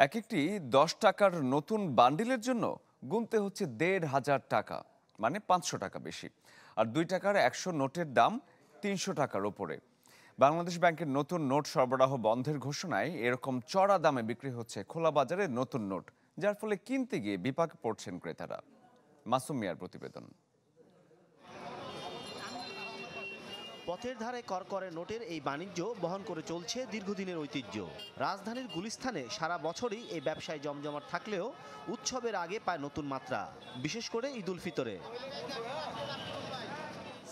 একটি ১০ টাকার নতুন বান্ডিলের জন্য গুনতে হচ্ছে ১,৫০০ টাকা, মানে ৫০০ টাকা বেশি। আর ২ টাকার ১০০ নোটের দাম ৩০০ টাকার ওপরে। বাংলাদেশ ব্যাংকের নতুন নোট সরবরাহ বন্ধের ঘোষণায় এরকম চড়া দামে বিক্রি হচ্ছে খোলা বাজারে নতুন নোট, যার ফলে কিনতে গিয়ে বিপাকে পড়ছেন ক্রেতারা। মাসুম মিয়ার প্রতিবেদন। পথের ধারে করকরে নোটের এই বাণিজ্য বহন করে চলছে দীর্ঘদিনের ঐতিহ্য। রাজধানীর গুলিস্তানে সারা বছরই এই ব্যবসায় জমজমাট থাকলেও উৎসবের আগে পায় নতুন মাত্রা, বিশেষ করে ঈদ উল ফিতরে।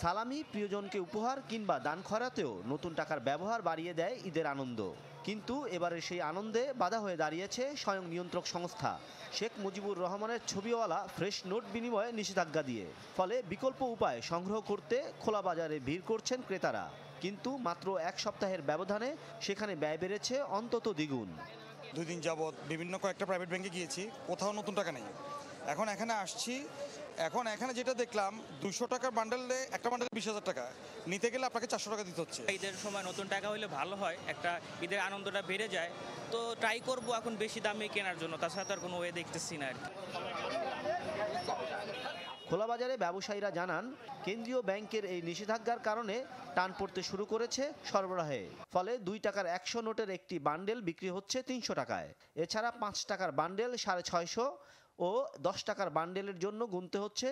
সালামি, প্রিয়জনকে উপহার কিংবা দান খয়রাতেও নতুন টাকার ব্যবহার বাড়িয়ে দেয় ঈদের আনন্দ। কিন্তু এবারে সেই আনন্দে বাধা হয়ে দাঁড়িয়েছে স্বয়ং নিয়ন্ত্রক সংস্থা শেখ মুজিবুর রহমানের ছবিওয়ালা ফ্রেশ নোট বিনিময়ে নিষেধাজ্ঞা দিয়ে। ফলে বিকল্প উপায় সংগ্রহ করতে খোলা বাজারে ভিড় করছেন ক্রেতারা। কিন্তু মাত্র এক সপ্তাহের ব্যবধানে সেখানে ব্যয় বেড়েছে অন্তত দ্বিগুণ। 2 দিন যাবৎ বিভিন্ন কয়েকটা প্রাইভেট ব্যাংকে গিয়েছি, কোথাও নতুন টাকা নেই। এখন এখানে আসছি, এখন এখানে যেটা দেখলাম 200 টাকার বান্ডেলে একটা বান্ডেল 20,000 টাকা, নিতে গেলে আপনাকে 400 টাকা দিতে হচ্ছে। ঈদের সময় নতুন টাকা হলে ভালো হয়, একটা ঈদের আনন্দটা বেড়ে যায়। তো ট্রাই করবো এখন বেশি দামে কেনার জন্য, তাছাড়া তো আর কোনো ওয়ে দেখতেছি না আর কি। খোলা বাজারে ব্যবসায়ীরা জানান, কেন্দ্রীয় ব্যাংকের এই নিষেধাজ্ঞার কারণে টান পড়তে শুরু করেছে সরবরাহে। ফলে 2 টাকার 100 নোটের একটি বান্ডেল বিক্রি হচ্ছে 300 টাকায়। এছাড়া 5 টাকার বান্ডেল 650 ও 10 টাকার বান্ডেলের জন্য গুনতে হচ্ছে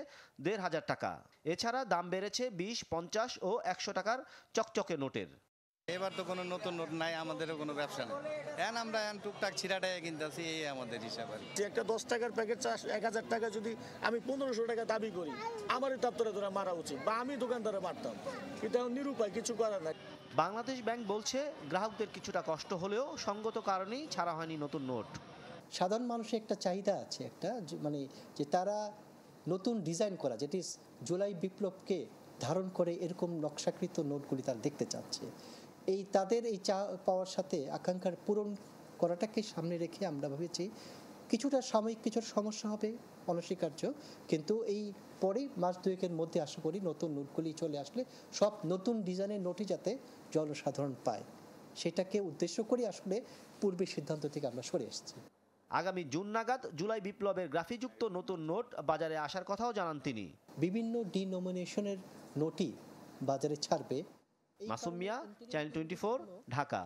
1,৫০০ টাকা। এছাড়া দাম বেড়েছে 20, 50 ও 100 টাকার চকচকে নোটের। এবার তো কোনো নতুন নোট নাই, আমাদেরও কোনো ব্যবসা নেই। আমরা টুকটাক ছিঁড়াটাই কিনতেছি, এই আমাদের হিসাব আর কি। একটা 10 টাকার প্যাকেট 1,000 টাকা যদি আমি 1500 টাকা দাবি করি, আমারই দপ্তরে ধরে মারা উচিত, বা আমি দোকানদারে মারতাম। এটা নিরুপায়, কিছু করার নাই। বাংলাদেশ ব্যাংক বলছে, গ্রাহকদের কিছুটা কষ্ট হলেও সঙ্গত কারণেই ছাড়া হয়নি নতুন নোট। সাধারণ মানুষের একটা চাহিদা আছে, একটা মানে যে তারা নতুন ডিজাইন করা, যেটি জুলাই বিপ্লবকে ধারণ করে এরকম নকশাকৃত নোটগুলি তারা দেখতে চাচ্ছে। এই তাদের এই চা পাওয়ার সাথে আকাঙ্ক্ষার পূরণ করাটাকে সামনে রেখে আমরা ভেবেছি কিছুটা সাময়িক কিছু সমস্যা হবে, অনস্বীকার্য, কিন্তু এই পরেই মাস দুয়েকের মধ্যে আশা করি নতুন নোটগুলি চলে আসলে সব নতুন ডিজাইনের নোটই যাতে জনসাধারণ পায়, সেটাকে উদ্দেশ্য করে আসলে পূর্বের সিদ্ধান্ত থেকে আমরা সরে এসেছি। আগামী জুন নাগাদ জুলাই বিপ্লবের গ্রাফিযুক্ত নতুন নোট বাজারে আসার কথাও জানান তিনি। বিভিন্ন ডিনোমিনেশনের নোটই বাজারে ছাড়বে। মাসুম মিয়া, চ্যানেল 24, ঢাকা।